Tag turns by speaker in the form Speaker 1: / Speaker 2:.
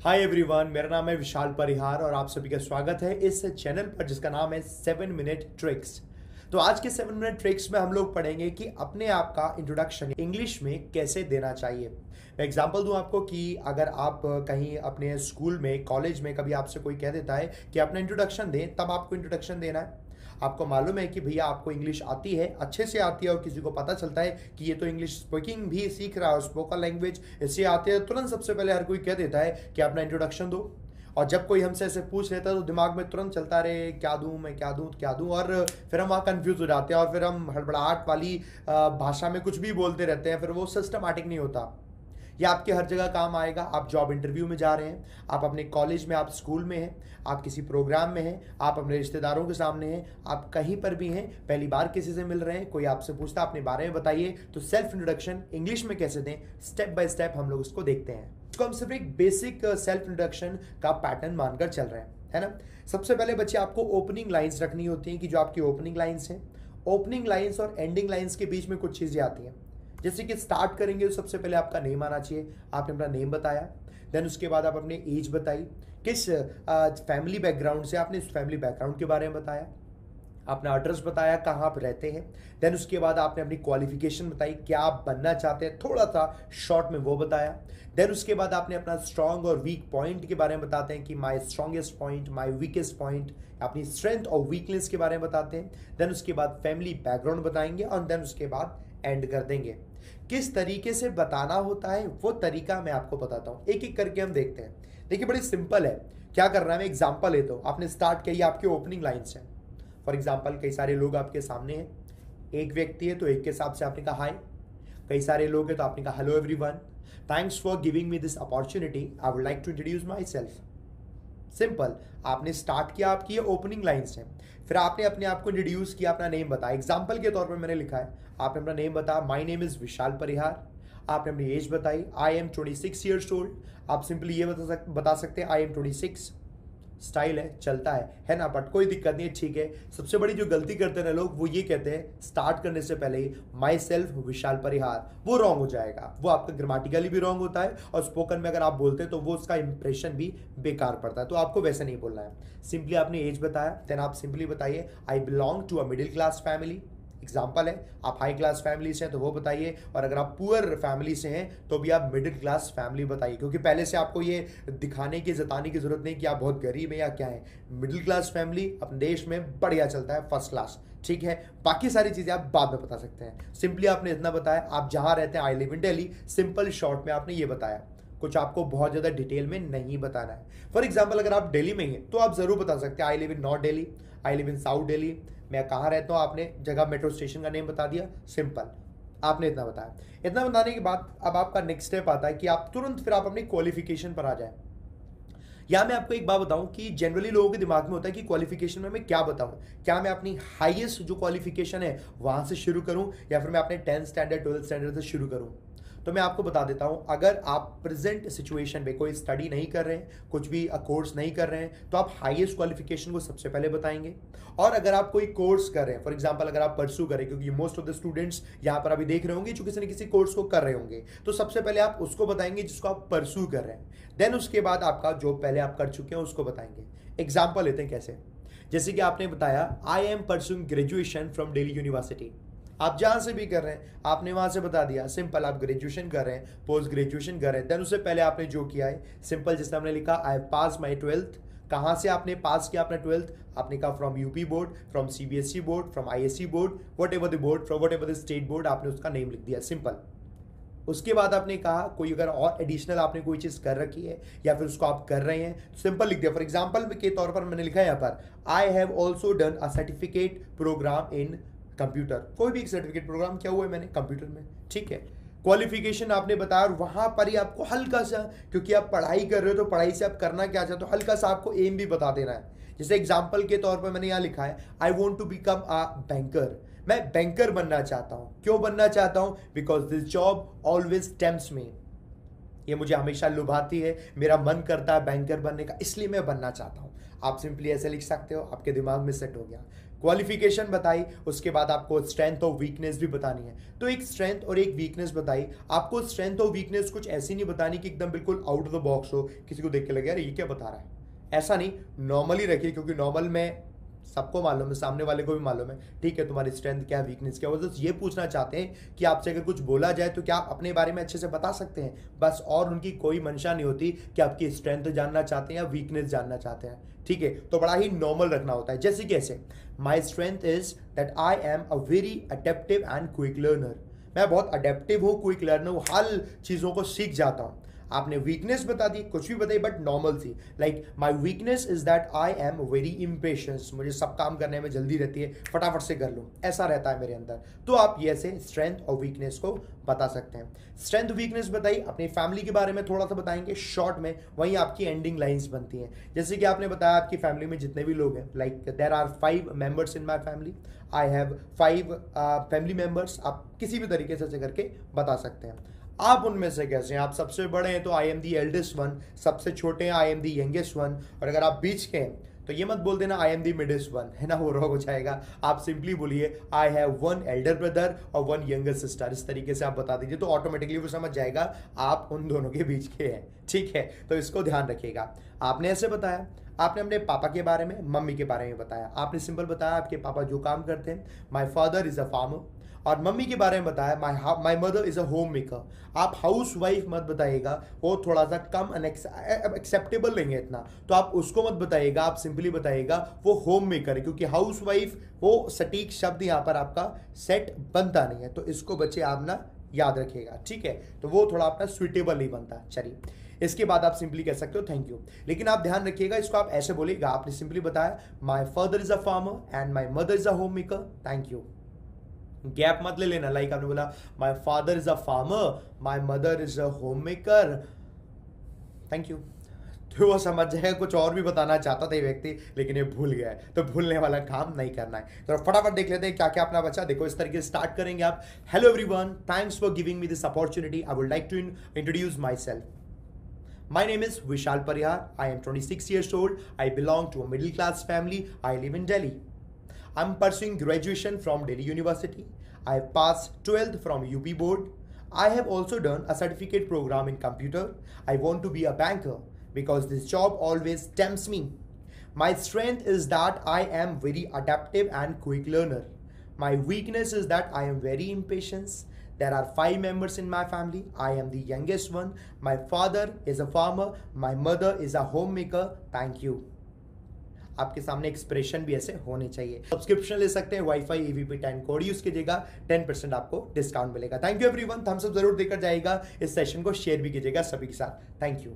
Speaker 1: Hi everyone, मेरा नाम है विशाल परिहार और आप सभी का स्वागत है इस चैनल पर जिसका नाम है 7 मिनट ट्रिक्स। तो आज के 7 मिनट ट्रिक्स में हम लोग पढ़ेंगे कि अपने आप का इंट्रोडक्शन इंग्लिश में कैसे देना चाहिए। मैं एग्जांपल दूं आपको कि अगर आप कहीं अपने स्कूल में, कॉलेज में कभी आपसे कोई कह देता है कि अपना इंट्रोडक्शन दें, तब आपको इंट्रोडक्शन देना है। आपको मालूम है कि भैया आपको इंग्लिश आती है, अच्छे से आती है और किसी को पता चलता है कि ये तो इंग्लिश स्पीकिंग भी सीख रहा है, स्पोकन लैंग्वेज इससे आती है, तुरंत सबसे पहले हर कोई कह देता है कि अपना इंट्रोडक्शन दो। और जब कोई हमसे ऐसे पूछ लेता है तो दिमाग में तुरंत चलता रहे क्या दूं, मैं क्या दूं क्या दूं, और फिर हम वहाँ कंफ्यूज हो जाते हैं और फिर हम हड़बड़ाहट वाली भाषा में कुछ भी बोलते रहते हैं, फिर वो सिस्टमैटिक नहीं होता। ये आपके हर जगह काम आएगा। आप जॉब इंटरव्यू में जा रहे हैं, आप अपने कॉलेज में, आप स्कूल में हैं, आप किसी प्रोग्राम में हैं, आप अपने रिश्तेदारों के सामने हैं, आप कहीं पर भी हैं, पहली बार किसी से मिल रहे हैं, कोई आपसे पूछता है अपने बारे में बताइए, तो सेल्फ इंट्रोडक्शन इंग्लिश में कैसे दें, स्टेप बाय स्टेप हम लोग उसको देखते हैं। इसको हम सिर्फ एक बेसिक सेल्फ इंट्रोडक्शन का पैटर्न मानकर चल रहे हैं, है ना। सबसे पहले बच्चे आपको ओपनिंग लाइन्स रखनी होती हैं कि जो आपकी ओपनिंग लाइन्स हैं, ओपनिंग लाइन्स और एंडिंग लाइन्स के बीच में कुछ चीज़ें आती हैं। जैसे कि स्टार्ट करेंगे तो सबसे पहले आपका नेम आना चाहिए। आपने अपना नेम बताया, देन उसके बाद आप अपनी एज बताई, किस फैमिली बैकग्राउंड से, आपने इस फैमिली बैकग्राउंड के बारे में बताया, अपना एड्रेस बताया, कहाँ आप रहते हैं। देन उसके बाद आपने अपनी क्वालिफिकेशन बताई, क्या आप बनना चाहते हैं, थोड़ा सा शॉर्ट में वो बताया। देन उसके बाद आपने अपना स्ट्रॉन्ग और वीक पॉइंट के बारे में बताते हैं कि माई स्ट्रॉन्गेस्ट पॉइंट, माई वीकेस्ट पॉइंट, अपनी स्ट्रेंथ और वीकनेस के बारे में बताते हैं। देन उसके बाद फैमिली बैकग्राउंड बताएंगे और देन उसके बाद एंड कर देंगे। किस तरीके से बताना होता है वो तरीका मैं आपको बताता हूँ, एक एक करके हम देखते हैं। देखिए बड़ी सिंपल है, क्या करना है, मैं एग्जांपल लेता हूँ। आपने स्टार्ट किया, ये आपके ओपनिंग लाइन्स हैं। फॉर एग्जांपल कई सारे लोग आपके सामने हैं, एक व्यक्ति है तो एक के हिसाब से आपने कहा हाय, कई सारे लोग हैं तो आपने कहा hello everyone, thanks for giving me this opportunity, I would like to introduce myself. Simple, आपने स्टार्ट किया, आपकी ये ओपनिंग लाइन्स हैं। फिर आपने अपने आप को इंट्रोड्यूस किया, अपना नेम बताया। एग्जांपल के तौर पर मैंने लिखा है, आपने अपना नेम बताया, माय नेम इज विशाल परिहार। आपने अपनी एज बताई, आई एम 26 ईयर्स ओल्ड। आप सिंपली ये बता सकते हैं आई एम 26। स्टाइल है, चलता है ना, बट कोई दिक्कत नहीं है, ठीक है। सबसे बड़ी जो गलती करते हैं लोग, वो ये कहते हैं स्टार्ट करने से पहले ही माई सेल्फ विशाल परिहार। वो रॉन्ग हो जाएगा, वो आपका ग्रामेटिकली भी रॉन्ग होता है और स्पोकन में अगर आप बोलते हैं तो वो उसका इंप्रेशन भी बेकार पड़ता है। तो आपको वैसे नहीं बोलना है। सिंपली आपने एज बताया, देन आप सिंपली बताइए I belong to a middle class family. Example है, आप हाई क्लास फैमिली से हैं तो वो बताइए, और अगर आप पुअर फैमिली से हैं तो भी आप मिडिल क्लास फैमिली बताइए, क्योंकि पहले से आपको ये दिखाने की, जताने की जरूरत नहीं कि आप बहुत गरीब हैं या क्या है। मिडिल क्लास फैमिली अपने देश में बढ़िया चलता है, फर्स्ट क्लास, ठीक है। बाकी सारी चीजें आप बाद में बता सकते हैं। सिंपली आपने इतना बताया, आप जहां रहते हैं, I live in Delhi, simple short में आपने ये बताया, कुछ आपको बहुत ज्यादा डिटेल में नहीं बताना है। फॉर एग्जाम्पल अगर आप दिल्ली में हैं तो आप जरूर बता सकते हैं I live in north Delhi, I live in south Delhi, मैं कहाँ रहता हूँ, आपने जगह मेट्रो स्टेशन का नेम बता दिया, सिंपल, आपने इतना बताया। इतना बताने के बाद अब आपका नेक्स्ट स्टेप आता है कि आप तुरंत फिर आप अपनी क्वालिफिकेशन पर आ जाए। यहाँ मैं आपको एक बात बताऊं कि जनरली लोगों के दिमाग में होता है कि क्वालिफिकेशन में मैं क्या बताऊं, क्या मैं अपनी हाईएस्ट जो क्वालिफिकेशन है वहां से शुरू करूं या फिर मैं अपने 10th स्टैंडर्ड 12th स्टैंडर्ड से शुरू करूं। तो मैं आपको बता देता हूं, अगर आप प्रेजेंट सिचुएशन में कोई स्टडी नहीं कर रहे हैं, कुछ भी कोर्स नहीं कर रहे हैं, तो आप हाईएस्ट क्वालिफिकेशन को सबसे पहले बताएंगे। और अगर आप कोई कोर्स कर रहे हैं, फॉर एग्जांपल अगर आप परस्यू करें, क्योंकि मोस्ट ऑफ द स्टूडेंट्स यहाँ पर अभी देख रहे होंगे जो किसी न किसी कोर्स को कर रहे होंगे, तो सबसे पहले आप उसको बताएंगे जिसको आप परस्यू कर रहे हैं। देन उसके बाद आपका जो पहले आप कर चुके हैं उसको बताएंगे। एग्जाम्पल लेते हैं कैसे, जैसे कि आपने बताया I am pursuing graduation from Delhi university. आप जहां से भी कर रहे हैं आपने वहां से बता दिया, सिंपल, आप ग्रेजुएशन कर रहे हैं, पोस्ट ग्रेजुएशन कर रहे हैं। देन उससे पहले आपने जो किया है, सिंपल, जैसे हमने लिखा आई पास माई 12th। कहां से आपने पास किया अपना 12th, आपने कहा from UP board, from CBSE board, from ISC board, what ever the board, from what ever the state board, आपने उसका नेम लिख दिया, सिंपल। उसके बाद आपने कहा कोई अगर और एडिशनल आपने कोई चीज़ कर रखी है या फिर उसको आप कर रहे हैं तो सिंपल लिख दिया। फॉर एग्जाम्पल के तौर पर मैंने लिखा है यहाँ पर I have also done a certificate program in computer. कोई भी एक सर्टिफिकेट प्रोग्राम किया हुआ है मैंने कंप्यूटर में, ठीक है। क्वालिफिकेशन आपने बताया और वहां पर ही आपको हल्का सा, क्योंकि आप पढ़ाई कर रहे हो तो पढ़ाई से आप करना क्या चाहते हो, हल्का सा आपको एम भी बता देना है। जैसे एग्जाम्पल के तौर पर मैंने यहाँ लिखा है I want to become a banker. मैं बैंकर बनना चाहता हूं। क्यों बनना चाहता हूं? Because this job always tempts me. ये मुझे हमेशा लुभाती है, मेरा मन करता है बैंकर बनने का, इसलिए मैं बनना चाहता हूं। आप सिंपली ऐसे लिख सकते हो, आपके दिमाग में सेट हो गया। क्वालिफिकेशन बताई, उसके बाद आपको स्ट्रेंथ और वीकनेस भी बतानी है। तो एक स्ट्रेंथ और एक वीकनेस बताई। आपको स्ट्रेंथ और वीकनेस कुछ ऐसी नहीं बतानी कि एकदम बिल्कुल आउट ऑफ द बॉक्स हो, किसी को देख के लगे यार ये क्या बता रहा है, ऐसा नहीं। नॉर्मली रखिए, क्योंकि नॉर्मल में सबको मालूम है, सामने वाले को भी मालूम है, ठीक है, तुम्हारी स्ट्रेंथ क्या है, वीकनेस क्या है। वो बस ये पूछना चाहते हैं कि आपसे अगर कुछ बोला जाए तो क्या आप अपने बारे में अच्छे से बता सकते हैं, बस। और उनकी कोई मंशा नहीं होती कि आपकी स्ट्रेंथ जानना चाहते हैं या वीकनेस जानना चाहते हैं, ठीक है। तो बड़ा ही नॉर्मल रखना होता है, जैसे कैसे, my strength is that I am a very adaptive and quick learner. मैं बहुत अडेप्टिव हूँ, क्विक लर्नर हूँ, हर चीज़ों को सीख जाता हूँ। आपने वीकनेस बता दी, कुछ भी बताई, बट नॉर्मल सी, like my weakness is that I am very impatience. मुझे सब काम करने में जल्दी रहती है, फटाफट से कर लूँ, ऐसा रहता है मेरे अंदर। तो आप ये ऐसे स्ट्रेंथ और वीकनेस को बता सकते हैं। स्ट्रेंथ वीकनेस बताई, अपनी फैमिली के बारे में थोड़ा सा बताएंगे शॉर्ट में, वहीं आपकी एंडिंग लाइंस बनती हैं। जैसे कि आपने बताया आपकी फैमिली में जितने भी लोग हैं, like there are 5 members in my family, I have 5 family members. आप किसी भी तरीके से करके बता सकते हैं। आप उनमें से कैसे हैं, आप सबसे बड़े हैं तो I am the eldest one, सबसे छोटे हैं I am the youngest one, और अगर आप बीच के हैं तो ये मत बोल देना I am the midst one, है ना, वो रॉन्ग हो जाएगा। आप सिंपली बोलिए आई हैव 1 एल्डर ब्रदर और 1 यंगर सिस्टर। इस तरीके से आप बता दीजिए तो ऑटोमेटिकली वो समझ जाएगा आप उन दोनों के बीच के हैं, ठीक है। तो इसको ध्यान रखिएगा। आपने ऐसे बताया, आपने अपने पापा के बारे में, मम्मी के बारे में बताया। आपने सिंपल बताया आपके पापा जो काम करते हैं, my father is a farmer. और मम्मी के बारे में बताया my mother is a home maker. आप हाउस वाइफ मत बताइएगा, वो थोड़ा सा कम एक्सेप्टेबल लेंगे इतना, तो आप उसको मत बताइएगा। आप सिंपली बताइएगा वो होम मेकर है, क्योंकि हाउस वाइफ वो सटीक शब्द यहाँ पर आपका सेट बनता नहीं है, तो इसको बच्चे आप ना याद रखिएगा, ठीक है। तो वो थोड़ा अपना सुइटेबल नहीं बनता। चलिए, इसके बाद आप सिंपली कह सकते हो थैंक यू, लेकिन आप ध्यान रखिएगा इसको आप ऐसे बोलिएगा। आपने सिंपली बताया my father is a farmer and my mother is a home maker, thank you. Gap मत ले लेना, लाइक आपने बोला my father is a farmer, my mother is a home maker, thank you. तो वो समझ जाएगा कुछ और भी बताना चाहता था ये व्यक्ति, लेकिन ये भूल गया है। तो भूलने वाला काम नहीं करना है। तो फटाफट देख लेते हैं क्या क्या अपना बचा। देखो इस तरीके से स्टार्ट करेंगे आप। Hello everyone, thanks for giving me this opportunity. I would like to introduce myself. My name is Vishal Parihar. I am 26 years old. I belong to a middle class family. I live in Delhi. I'm pursuing graduation from Delhi University. I have passed 12th from UP board. I have also done a certificate program in computer. I want to be a banker because this job always tempts me. My strength is that I am very adaptive and quick learner. My weakness is that I am very impatient. There are 5 members in my family. I am the youngest one. My father is a farmer. My mother is a homemaker. Thank you. आपके सामने expression भी ऐसे होने चाहिए। Subscription ले सकते हैं wifi EVP 10 code use कीजिएगा, 10% आपको डिस्काउंट मिलेगा। Thank you everyone, thumbs up जरूर देकर जाइएगा, इस सेशन को शेयर भी कीजिएगा सभी के साथ। Thank you.